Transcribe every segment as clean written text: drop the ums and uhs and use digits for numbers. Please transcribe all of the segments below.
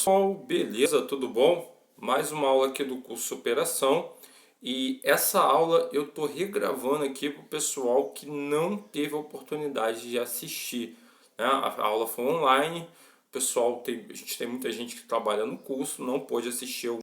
Pessoal, beleza? Tudo bom? Mais uma aula aqui do curso Superação. E essa aula eu tô regravando aqui para o pessoal que não teve a oportunidade de assistir, né? A aula foi online, a gente tem muita gente que trabalha no curso, não pôde assistir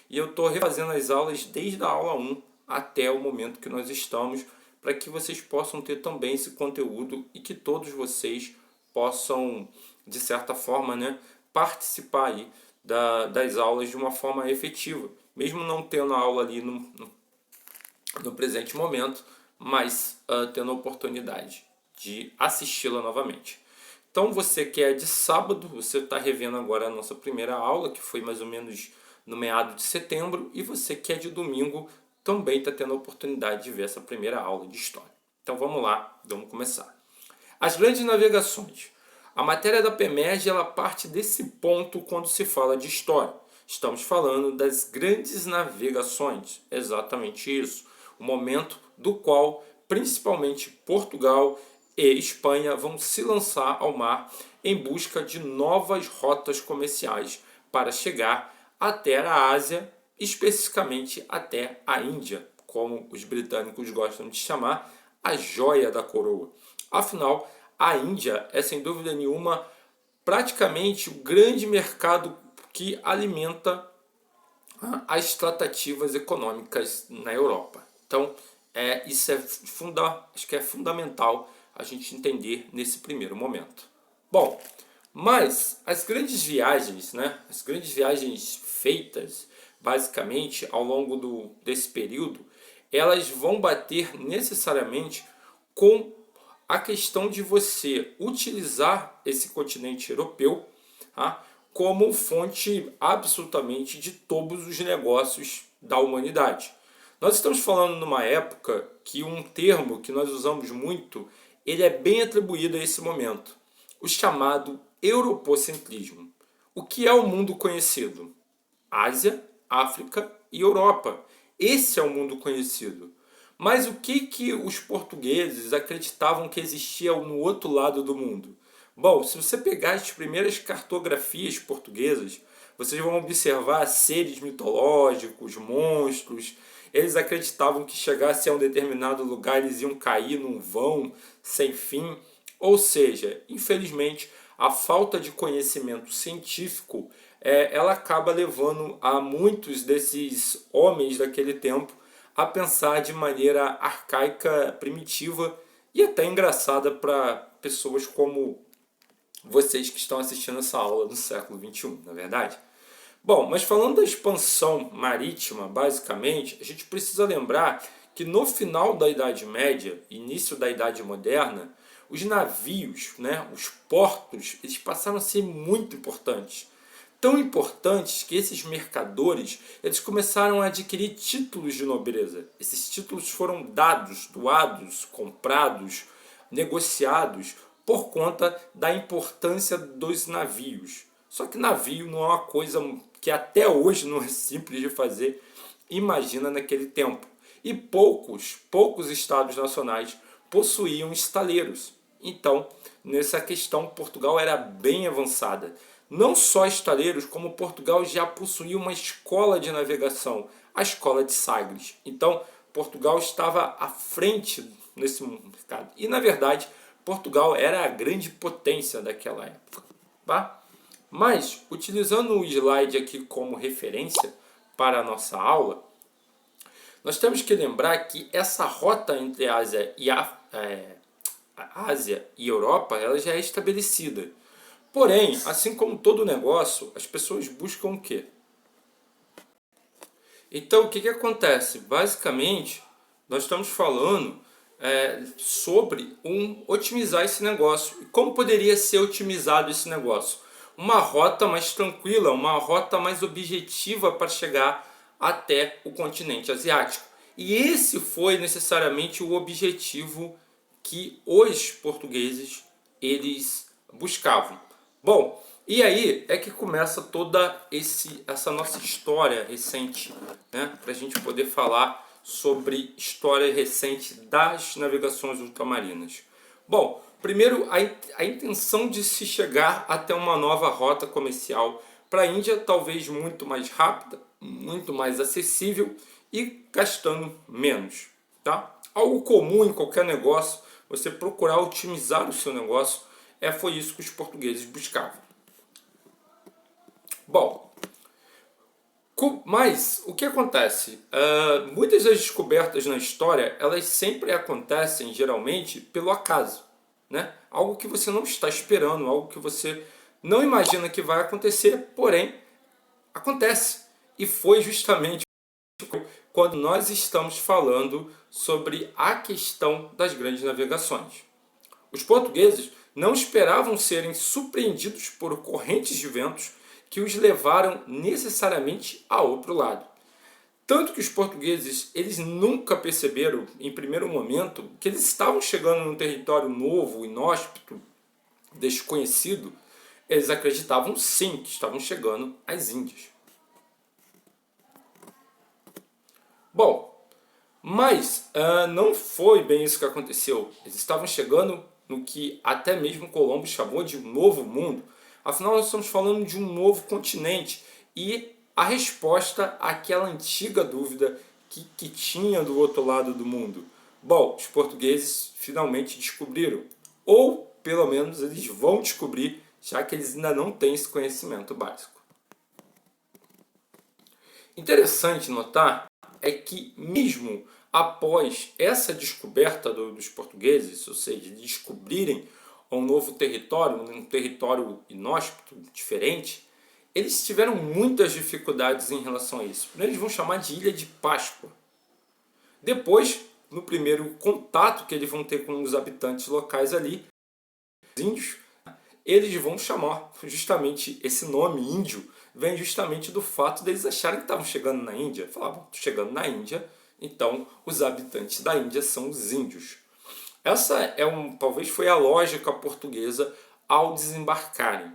e eu estou refazendo as aulas desde a aula 1 até o momento que nós estamos, para que vocês possam ter também esse conteúdo e que todos vocês possam, de certa forma, né, participar aí das aulas de uma forma efetiva. Mesmo não tendo a aula ali no presente momento, mas tendo a oportunidade de assisti-la novamente. Então você que é de sábado, você está revendo agora a nossa primeira aula, que foi mais ou menos no meado de setembro, e você que é de domingo também está tendo a oportunidade de ver essa primeira aula de história. Então vamos lá, vamos começar. As grandes navegações. A matéria da PEMERG ela parte desse ponto quando se fala de história. Estamos falando das grandes navegações, exatamente isso. O momento do qual principalmente Portugal e Espanha vão se lançar ao mar em busca de novas rotas comerciais para chegar até a Ásia, especificamente até a Índia, como os britânicos gostam de chamar, a joia da coroa. Afinal, a Índia é sem dúvida nenhuma praticamente o grande mercado que alimenta as tratativas econômicas na Europa. Então, isso acho que é fundamental a gente entender nesse primeiro momento. Bom, mas as grandes viagens, né, as grandes viagens feitas basicamente ao longo desse período, elas vão bater necessariamente com a questão de você utilizar esse continente europeu, tá, como fonte absolutamente de todos os negócios da humanidade. Nós estamos falando numa época que um termo que nós usamos muito, ele é bem atribuído a esse momento, o chamado europocentrismo. O que é o mundo conhecido? Ásia, África e Europa. Esse é o mundo conhecido. Mas o que os portugueses acreditavam que existia no outro lado do mundo? Bom, se você pegar as primeiras cartografias portuguesas, vocês vão observar seres mitológicos, monstros. Eles acreditavam que chegasse a um determinado lugar eles iam cair num vão sem fim. Ou seja, infelizmente, a falta de conhecimento científico ela acaba levando a muitos desses homens daquele tempo a pensar de maneira arcaica, primitiva e até engraçada para pessoas como vocês que estão assistindo essa aula no século XXI, não é verdade? Bom, mas falando da expansão marítima, basicamente, a gente precisa lembrar que no final da Idade Média, início da Idade Moderna, os navios, né, os portos, eles passaram a ser muito importantes. Tão importantes que esses mercadores eles começaram a adquirir títulos de nobreza. Esses títulos foram dados, doados, comprados, negociados por conta da importância dos navios. Só que navio não é uma coisa que até hoje não é simples de fazer, imagina naquele tempo. E poucos estados nacionais possuíam estaleiros. Então, nessa questão, Portugal era bem avançada. Não só estaleiros, como Portugal já possuía uma escola de navegação, a escola de Sagres. Então, Portugal estava à frente nesse mercado. E, na verdade, Portugal era a grande potência daquela época. Tá? Mas, utilizando o slide aqui como referência para a nossa aula, nós temos que lembrar que essa rota entre a Ásia e Europa ela já é estabelecida. Porém, assim como todo negócio, as pessoas buscam o quê? Então, o que acontece? Basicamente, nós estamos falando sobre otimizar esse negócio. E como poderia ser otimizado esse negócio? Uma rota mais tranquila, uma rota mais objetiva para chegar até o continente asiático. E esse foi necessariamente o objetivo que os portugueses eles buscavam. Bom, e aí é que começa toda essa nossa história recente, né? Para a gente poder falar sobre história recente das navegações ultramarinas. Bom, primeiro a intenção de se chegar até uma nova rota comercial para a Índia, talvez muito mais rápida, muito mais acessível e gastando menos. Tá? Algo comum em qualquer negócio, você procurar otimizar o seu negócio, foi isso que os portugueses buscavam. Bom, mas o que acontece? Muitas das descobertas na história, elas sempre acontecem geralmente pelo acaso, né? Algo que você não está esperando, algo que você não imagina que vai acontecer, porém acontece. E foi justamente quando nós estamos falando sobre a questão das grandes navegações. Os portugueses não esperavam serem surpreendidos por correntes de ventos que os levaram necessariamente a outro lado. Tanto que os portugueses, eles nunca perceberam, em primeiro momento, que eles estavam chegando num território novo, inóspito, desconhecido. Eles acreditavam sim que estavam chegando às Índias. Bom, mas não foi bem isso que aconteceu. Eles estavam chegando no que até mesmo Colombo chamou de um novo mundo. Afinal, nós estamos falando de um novo continente. E a resposta àquela antiga dúvida que tinha do outro lado do mundo. Bom, os portugueses finalmente descobriram. Ou, pelo menos, eles vão descobrir, já que eles ainda não têm esse conhecimento básico. Interessante notar é que mesmo após essa descoberta dos portugueses, ou seja, de descobrirem um novo território, um território inóspito, diferente, eles tiveram muitas dificuldades em relação a isso. Eles vão chamar de Ilha de Páscoa. Depois, no primeiro contato que eles vão ter com os habitantes locais ali, os índios, eles vão chamar justamente esse nome índio, vem justamente do fato deles acharem que estavam chegando na Índia. Falavam, estou chegando na Índia, então os habitantes da Índia são os índios. Essa talvez foi a lógica portuguesa ao desembarcarem.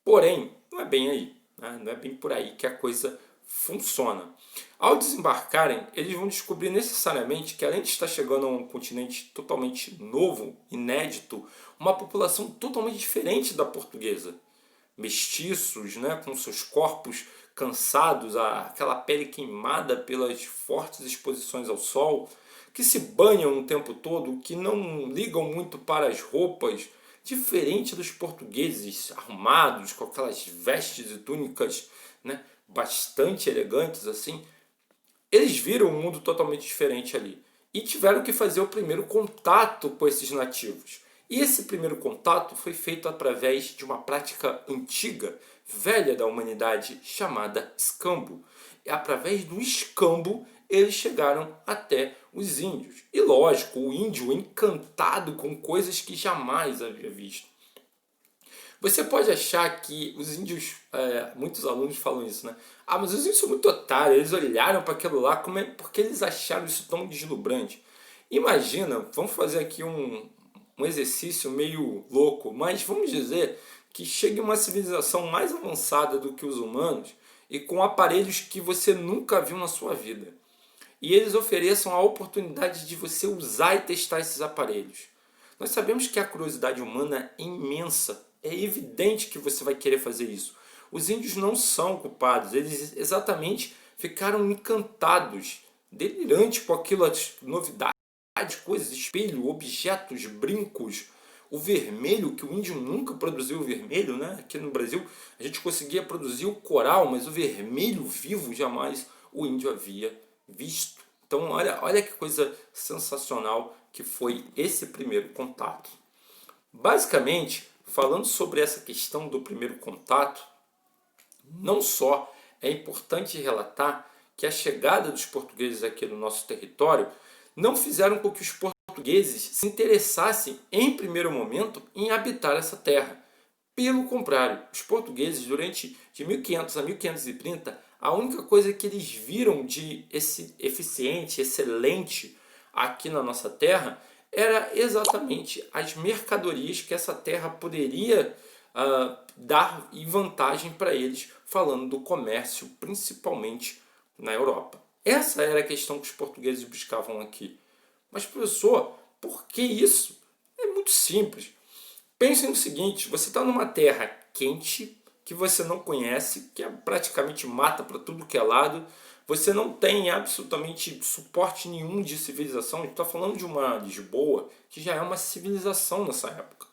Porém, não é bem aí, né? Não é bem por aí que a coisa funciona. Ao desembarcarem, eles vão descobrir necessariamente que, além de estar chegando a um continente totalmente novo, inédito, uma população totalmente diferente da portuguesa. Mestiços, né, com seus corpos cansados, aquela pele queimada pelas fortes exposições ao sol, que se banham o tempo todo, que não ligam muito para as roupas, diferente dos portugueses arrumados, com aquelas vestes e túnicas, né, bastante elegantes assim. Eles viram um mundo totalmente diferente ali e tiveram que fazer o primeiro contato com esses nativos. E esse primeiro contato foi feito através de uma prática antiga, velha da humanidade, chamada escambo. E através do escambo, eles chegaram até os índios. E lógico, o índio encantado com coisas que jamais havia visto. Você pode achar que os índios, muitos alunos falam isso, né? Ah, mas os índios são muito otários, eles olharam para aquilo lá, porque eles acharam isso tão deslumbrante. Imagina, vamos fazer aqui um exercício meio louco, mas vamos dizer que chegue uma civilização mais avançada do que os humanos e com aparelhos que você nunca viu na sua vida. E eles ofereçam a oportunidade de você usar e testar esses aparelhos. Nós sabemos que a curiosidade humana é imensa. É evidente que você vai querer fazer isso. Os índios não são culpados. Eles exatamente ficaram encantados, delirantes com aquilo, as novidades, coisas, espelho, objetos, brincos. O vermelho, que o índio nunca produziu o vermelho, né? Aqui no Brasil a gente conseguia produzir o coral, mas o vermelho vivo jamais o índio havia visto. Então olha que coisa sensacional que foi esse primeiro contato. Basicamente, falando sobre essa questão do primeiro contato, não só é importante relatar que a chegada dos portugueses aqui no nosso território não fizeram com que os portugueses se interessassem em primeiro momento em habitar essa terra. Pelo contrário, os portugueses durante de 1500 a 1530, a única coisa que eles viram de eficiente, excelente aqui na nossa terra era exatamente as mercadorias que essa terra poderia dar em vantagem para eles, falando do comércio, principalmente na Europa. Essa era a questão que os portugueses buscavam aqui. Mas, professor, por que isso? É muito simples. Pense no seguinte, você está numa terra quente, que você não conhece, que é praticamente mata para tudo que é lado. Você não tem absolutamente suporte nenhum de civilização. A gente está falando de uma Lisboa que já é uma civilização nessa época,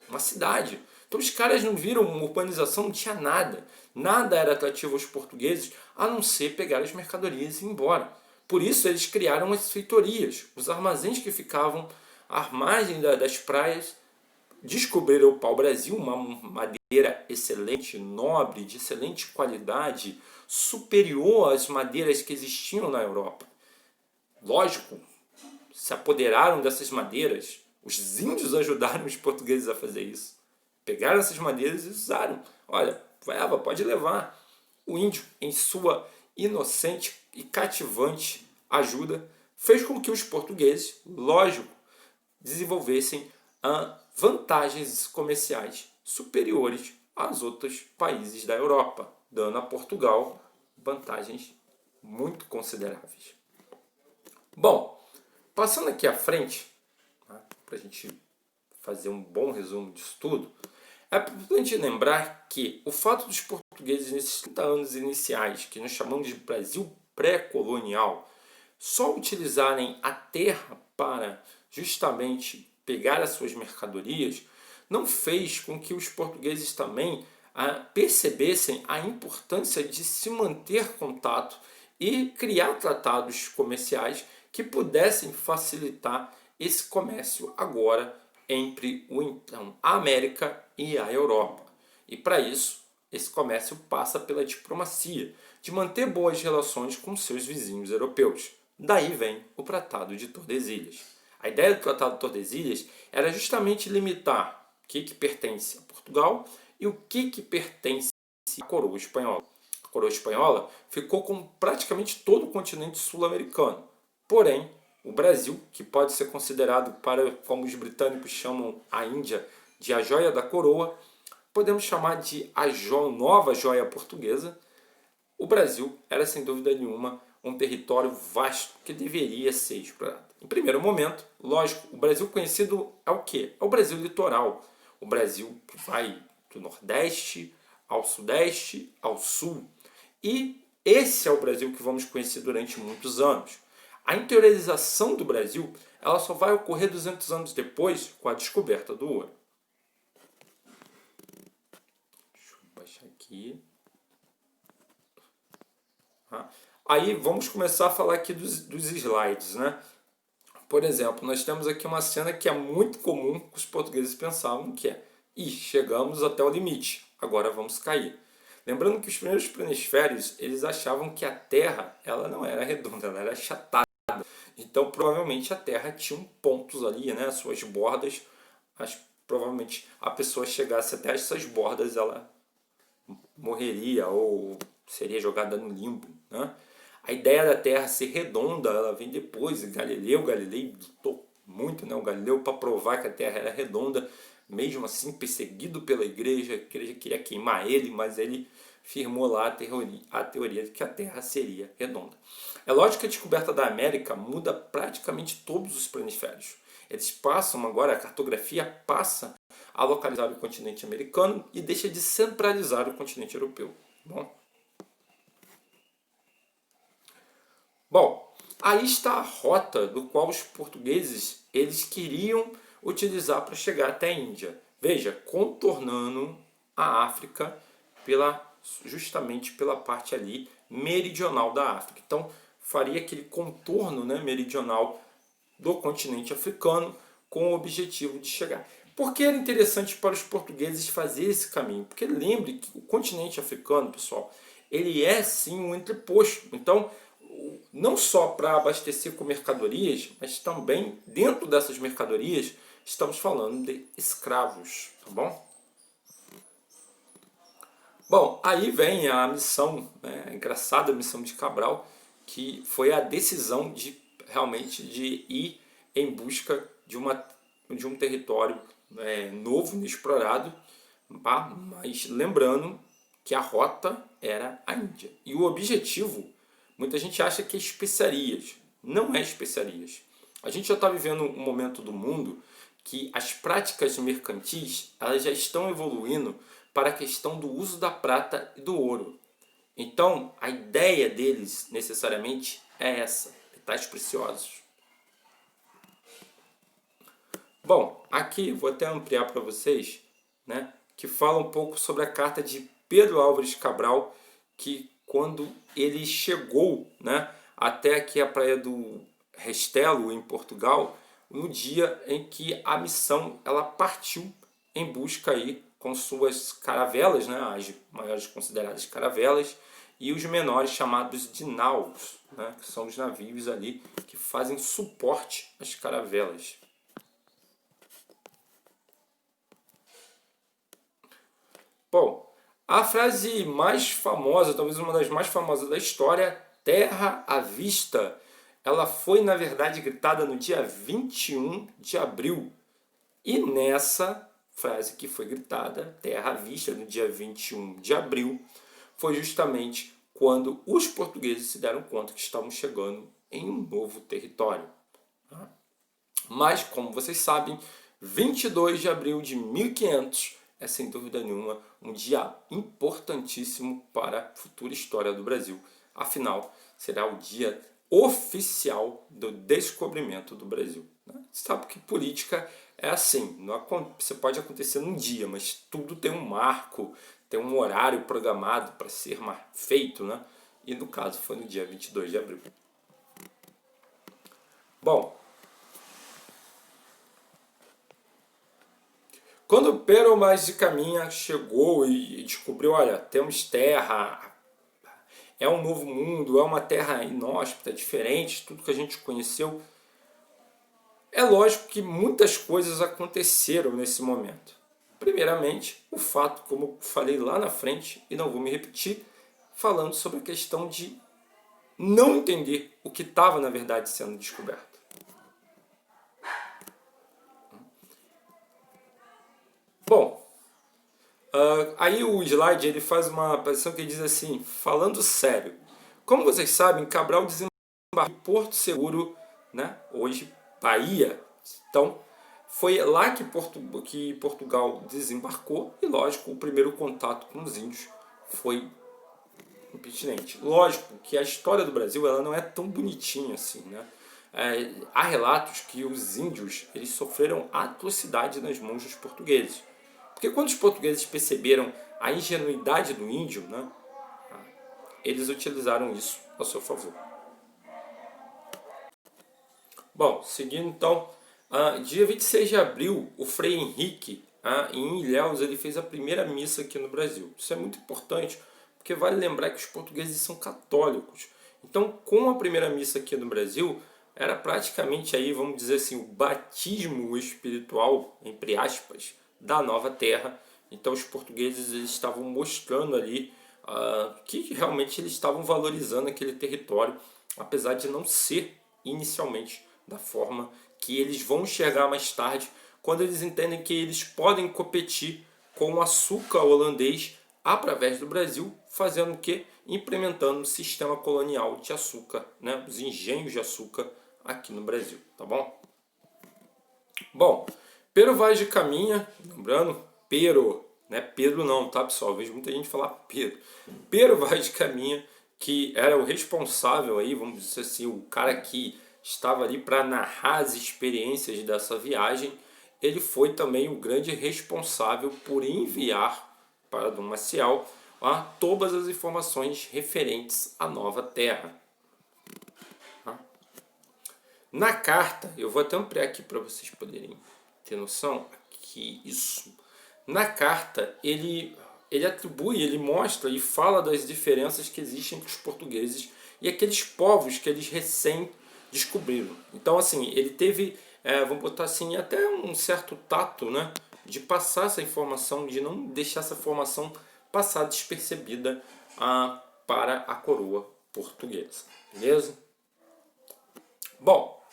uma cidade. Então os caras não viram uma urbanização, não tinha nada. Nada era atrativo aos portugueses, a não ser pegar as mercadorias e ir embora. Por isso eles criaram as feitorias, os armazéns que ficavam à margem das praias. Descobriram o pau-brasil, uma madeira excelente, nobre, de excelente qualidade, superior às madeiras que existiam na Europa. Lógico, se apoderaram dessas madeiras. Os índios ajudaram os portugueses a fazer isso. Pegaram essas madeiras e usaram. Olha, Eva, pode levar. O índio, em sua inocente e cativante ajuda, fez com que os portugueses, lógico, desenvolvessem vantagens comerciais superiores aos outros países da Europa, dando a Portugal vantagens muito consideráveis. Bom, passando aqui à frente, para a gente fazer um bom resumo disso tudo, é importante lembrar que o fato dos portugueses nesses 30 anos iniciais, que nós chamamos de Brasil pré-colonial, só utilizarem a terra para justamente pegar as suas mercadorias, não fez com que os portugueses também percebessem a importância de se manter contato e criar tratados comerciais que pudessem facilitar esse comércio agora entre a América e a Europa. E para isso, esse comércio passa pela diplomacia, de manter boas relações com seus vizinhos europeus. Daí vem o Tratado de Tordesilhas. A ideia do Tratado de Tordesilhas era justamente limitar o que pertence a Portugal e o que pertence à coroa espanhola. A coroa espanhola ficou com praticamente todo o continente sul-americano. Porém, o Brasil, que pode ser considerado, como os britânicos chamam a Índia, de a joia da coroa, podemos chamar de a nova joia portuguesa. O Brasil era, sem dúvida nenhuma, um território vasto que deveria ser explorado. Em primeiro momento, lógico, o Brasil conhecido é o quê? É o Brasil litoral. O Brasil que vai do Nordeste ao Sudeste, ao Sul. E esse é o Brasil que vamos conhecer durante muitos anos. A interiorização do Brasil ela só vai ocorrer 200 anos depois com a descoberta do ouro. Deixa eu baixar aqui. Aí vamos começar a falar aqui dos slides, né? Por exemplo, nós temos aqui uma cena que é muito comum que os portugueses pensavam que é: chegamos até o limite, agora vamos cair. Lembrando que os primeiros planisférios, eles achavam que a Terra ela não era redonda, ela era achatada. Então, provavelmente a Terra tinha pontos ali, né, suas bordas. Provavelmente a pessoa chegasse até essas bordas, ela morreria ou seria jogada no limbo, né? A ideia da Terra ser redonda, ela vem depois. Galileu lutou muito, né? O Galileu para provar que a Terra era redonda, mesmo assim perseguido pela igreja. A igreja queria queimar ele, mas ele firmou lá a teoria de que a Terra seria redonda. É lógico que a descoberta da América muda praticamente todos os planisférios. Eles passam agora, a cartografia passa a localizar o continente americano e deixa de centralizar o continente europeu. Bom, aí está a rota do qual os portugueses eles queriam utilizar para chegar até a Índia. Veja, contornando a África justamente pela parte ali meridional da África. Então, faria aquele contorno, né, meridional do continente africano com o objetivo de chegar. Por que era interessante para os portugueses fazer esse caminho? Porque lembre que o continente africano, pessoal, ele é sim um entreposto. Então, não só para abastecer com mercadorias, mas também dentro dessas mercadorias estamos falando de escravos, tá bom? Bom, aí vem a missão, né, a engraçada missão de Cabral, que foi a decisão realmente de ir em busca de um território novo, inexplorado, mas lembrando que a rota era a Índia. E o objetivo, muita gente acha que é especiarias. Não é especiarias. A gente já está vivendo um momento do mundo que as práticas mercantis elas já estão evoluindo para a questão do uso da prata e do ouro. Então, a ideia deles, necessariamente, é essa, metais preciosos. Bom, aqui vou até ampliar para vocês, né, que fala um pouco sobre a carta de Pedro Álvares Cabral, que quando ele chegou, né, até aqui a praia do Restelo, em Portugal, no dia em que a missão ela partiu em busca aí com suas caravelas, né, as maiores consideradas caravelas, e os menores chamados de naus, né, que são os navios ali que fazem suporte às caravelas. Bom, a frase mais famosa, talvez uma das mais famosas da história, terra à vista, ela foi na verdade gritada no dia 21 de abril. E nessa frase que foi gritada, terra à vista, no dia 21 de abril, foi justamente quando os portugueses se deram conta que estavam chegando em um novo território. Mas, como vocês sabem, 22 de abril de 1500 é, sem dúvida nenhuma, um dia importantíssimo para a futura história do Brasil. Afinal, será o dia oficial do descobrimento do Brasil. Você sabe que política é assim, você pode acontecer num dia, mas tudo tem um marco, tem um horário programado para ser feito, né? E no caso foi no dia 22 de abril. Bom, quando Pero Mais de Caminha chegou e descobriu, olha, temos terra, é um novo mundo, é uma terra inóspita, diferente, tudo que a gente conheceu, é lógico que muitas coisas aconteceram nesse momento. Primeiramente, o fato, como eu falei lá na frente, e não vou me repetir, falando sobre a questão de não entender o que estava, na verdade, sendo descoberto. Bom, aí o slide ele faz uma aparição que diz assim, falando sério. Como vocês sabem, Cabral desembarcou em Porto Seguro, né, hoje Bahia. Então, foi lá que Portugal desembarcou e, lógico, o primeiro contato com os índios foi impertinente. Lógico que a história do Brasil ela não é tão bonitinha assim, né? Há relatos que os índios eles sofreram atrocidade nas mãos dos portugueses. Porque quando os portugueses perceberam a ingenuidade do índio, né, eles utilizaram isso a seu favor. Bom, seguindo então, dia 26 de abril, o Frei Henrique, em Ilhéus, ele fez a primeira missa aqui no Brasil. Isso é muito importante, porque vale lembrar que os portugueses são católicos. Então, com a primeira missa aqui no Brasil, era praticamente aí, vamos dizer assim, o batismo espiritual, entre aspas, da nova terra. Então os portugueses eles estavam mostrando ali que realmente eles estavam valorizando aquele território, apesar de não ser inicialmente da forma que eles vão enxergar mais tarde, quando eles entendem que eles podem competir com o açúcar holandês através do Brasil, fazendo o que? Implementando o sistema colonial de açúcar, né? Os engenhos de açúcar aqui no Brasil, tá bom? Bom, Pero Vaz de Caminha, lembrando, Pero, não é Pedro não, tá pessoal? Eu vejo muita gente falar Pedro. Pero Vaz de Caminha, que era o responsável aí, vamos dizer assim, o cara que estava ali para narrar as experiências dessa viagem, ele foi também o grande responsável por enviar para Dom Maciel todas as informações referentes à nova terra. Na carta, eu vou até ampliar aqui para vocês poderem ter noção, aqui, isso. Na carta, ele atribui, ele mostra e fala das diferenças que existem entre os portugueses e aqueles povos que eles recém descobriram. Então, assim, ele teve, vamos botar assim, até um certo tato, né, de passar essa informação, de não deixar essa informação passar despercebida para a coroa portuguesa. Beleza? Bom,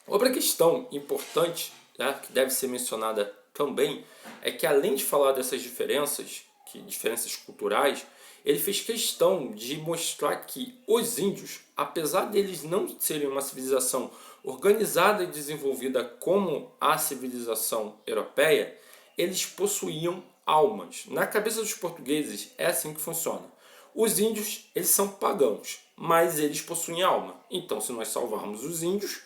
outra questão importante, né, que deve ser mencionada também, é que além de falar dessas diferenças, diferenças culturais, ele fez questão de mostrar que os índios, apesar deles não serem uma civilização organizada e desenvolvida como a civilização europeia, eles possuíam almas. Na cabeça dos portugueses é assim que funciona. Os índios, eles são pagãos, mas eles possuem alma. Então, se nós salvarmos os índios,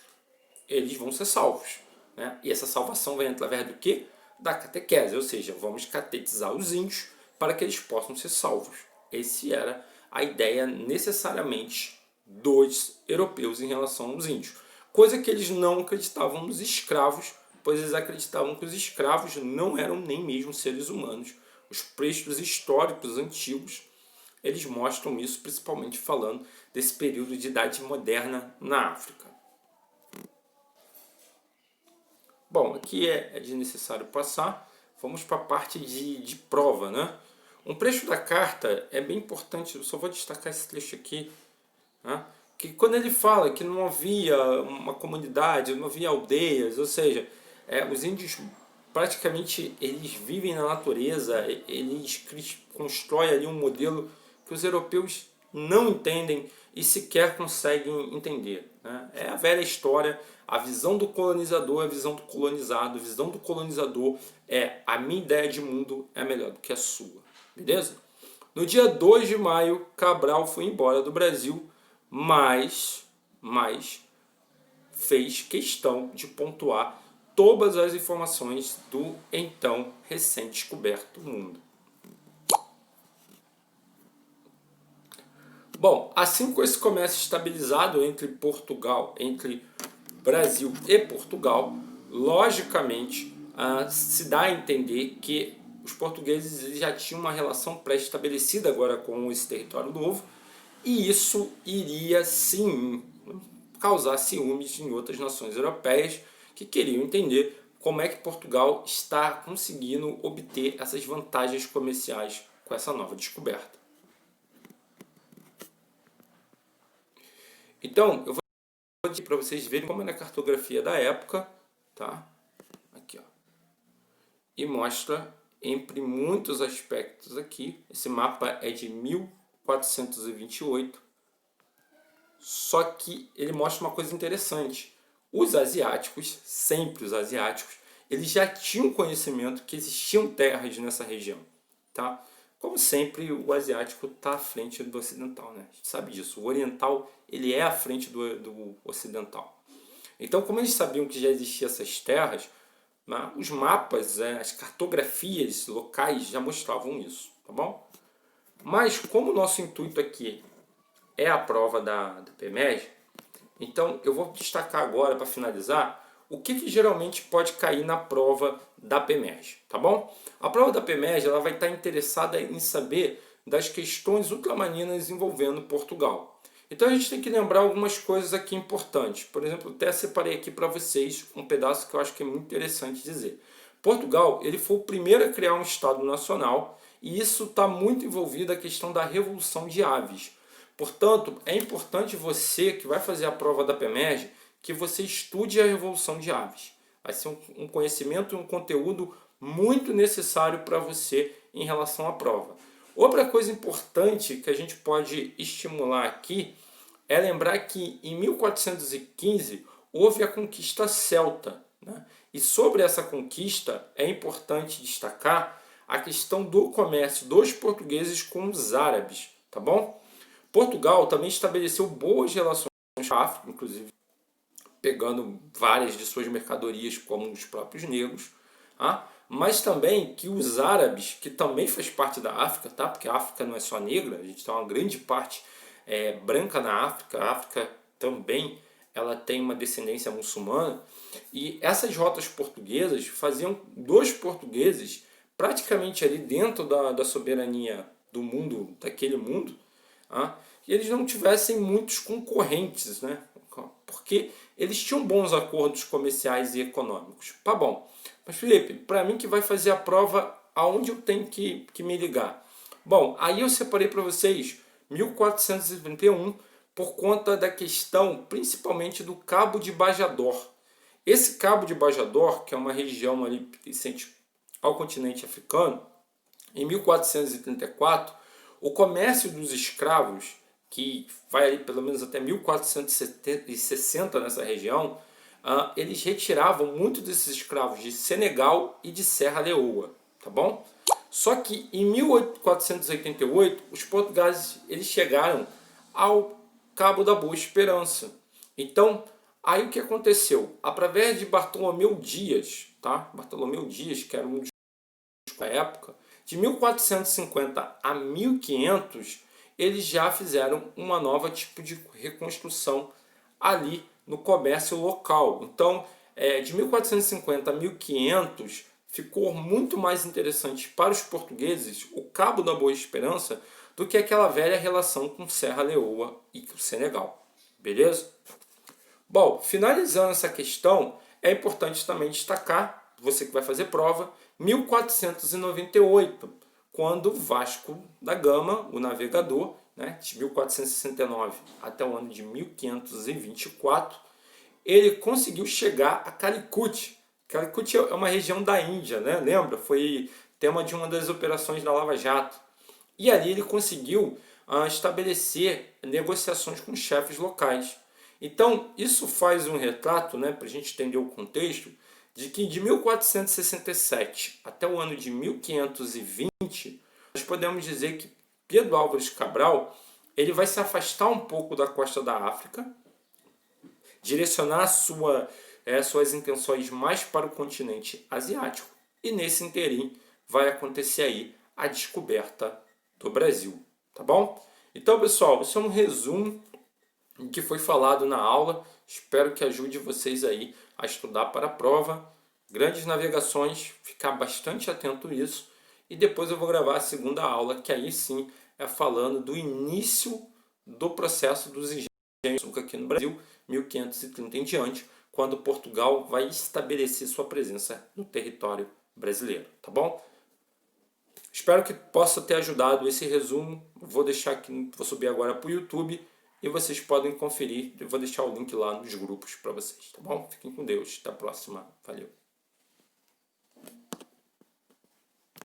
eles vão ser salvos, né? E essa salvação vem através do quê? Da catequese, ou seja, vamos catequizar os índios para que eles possam ser salvos. Essa era a ideia necessariamente dos europeus em relação aos índios. Coisa que eles não acreditavam nos escravos, pois eles acreditavam que os escravos não eram nem mesmo seres humanos. Os textos históricos antigos, eles mostram isso, principalmente falando desse período de idade moderna na África. Bom, aqui é desnecessário passar. Vamos para a parte de prova, né? Um trecho da carta é bem importante, eu só vou destacar esse trecho aqui, né? Que quando ele fala que não havia uma comunidade, não havia aldeias, ou seja, os índios praticamente eles vivem na natureza, eles constroem ali um modelo que os europeus não entendem e sequer conseguem entender, né? É a velha história, a visão do colonizador é a visão do colonizado, a visão do colonizador é a minha ideia de mundo é melhor do que a sua, beleza? No dia 2 de maio, Cabral foi embora do Brasil, mas fez questão de pontuar todas as informações do então recém-descoberto mundo. Bom, assim com esse comércio estabilizado entre Portugal, entre Brasil e Portugal, logicamente se dá a entender que os portugueses já tinham uma relação pré-estabelecida agora com esse território novo, e isso iria sim causar ciúmes em outras nações europeias que queriam entender como é que Portugal está conseguindo obter essas vantagens comerciais com essa nova descoberta. Então, eu vou dizer para vocês verem como é a cartografia da época, tá? Aqui, ó. E mostra entre muitos aspectos aqui. Esse mapa é de 1428. Só que ele mostra uma coisa interessante. Os asiáticos, sempre os asiáticos, eles já tinham conhecimento que existiam terras nessa região, tá? Como sempre, o asiático está à frente do ocidental, né? A gente sabe disso. O oriental ele é à frente do ocidental. Então, como eles sabiam que já existiam essas terras, né, os mapas, as cartografias locais já mostravam isso, tá bom? Mas como o nosso intuito aqui é a prova da PEMEG, então eu vou destacar agora, para finalizar, o que geralmente pode cair na prova da PEMEG, tá bom? A prova da PEMEG ela vai estar interessada em saber das questões ultramarinas envolvendo Portugal. Então a gente tem que lembrar algumas coisas aqui importantes. Por exemplo, até separei aqui para vocês um pedaço que eu acho que é muito interessante dizer. Portugal ele foi o primeiro a criar um Estado Nacional e isso está muito envolvido a questão da Revolução de Aves. Portanto, é importante você que vai fazer a prova da PEMEG que você estude a Revolução de Aves. Vai ser um conhecimento e um conteúdo muito necessário para você em relação à prova. Outra coisa importante que a gente pode estimular aqui é lembrar que em 1415 houve a conquista celta, né? E sobre essa conquista é importante destacar a questão do comércio dos portugueses com os árabes, tá bom? Portugal também estabeleceu boas relações com a África, inclusive pegando várias de suas mercadorias, como os próprios negros, tá? Mas também que os árabes, que também faz parte da África, tá? Porque a África não é só negra, a gente tem uma grande parte branca na África, a África também ela tem uma descendência muçulmana, e essas rotas portuguesas faziam dos portugueses praticamente ali dentro da soberania do mundo, daquele mundo, tá? E eles não tivessem muitos concorrentes, né? Porque eles tinham bons acordos comerciais e econômicos. Tá bom. Mas Felipe, para mim que vai fazer a prova, aonde eu tenho que me ligar? Bom, aí eu separei para vocês 1431 por conta da questão principalmente do Cabo de Bajador. Esse Cabo de Bajador, que é uma região ali pertencente ao continente africano, em 1434, o comércio dos escravos, que vai ali pelo menos até 1460 nessa região, eles retiravam muito desses escravos de Senegal e de Serra Leoa, tá bom? Só que em 1488 os portugueses eles chegaram ao Cabo da Boa Esperança. Então, aí o que aconteceu? Através de Bartolomeu Dias, tá? Bartolomeu Dias, que era um dos da época, de 1450 a 1500, eles já fizeram uma nova tipo de reconstrução ali no comércio local. Então, de 1450 a 1500, ficou muito mais interessante para os portugueses o Cabo da Boa Esperança do que aquela velha relação com Serra Leoa e com o Senegal. Beleza? Bom, finalizando essa questão, é importante também destacar, você que vai fazer prova, 1498, quando Vasco da Gama, o navegador, né, de 1469 até o ano de 1524, ele conseguiu chegar a Calicut. Calicut é uma região da Índia, né? Lembra? Foi tema de uma das operações da Lava Jato. E ali ele conseguiu estabelecer negociações com chefes locais. Então, isso faz um retrato, né, para a gente entender o contexto, de que de 1467 até o ano de 1520, nós podemos dizer que Pedro Álvares Cabral ele vai se afastar um pouco da costa da África, direcionar suas intenções mais para o continente asiático, e nesse interim vai acontecer aí a descoberta do Brasil, tá bom? Então, pessoal, isso é um resumo do que foi falado na aula. Espero que ajude vocês aí a estudar para a prova. Grandes navegações, ficar bastante atento a isso. E depois eu vou gravar a segunda aula, que aí sim é falando do início do processo dos engenhos aqui no Brasil, 1530 em diante, quando Portugal vai estabelecer sua presença no território brasileiro, tá bom? Espero que possa ter ajudado esse resumo. Vou deixar aqui, vou subir agora para o YouTube e vocês podem conferir. Eu vou deixar o link lá nos grupos para vocês, tá bom? Fiquem com Deus. Até a próxima. Valeu.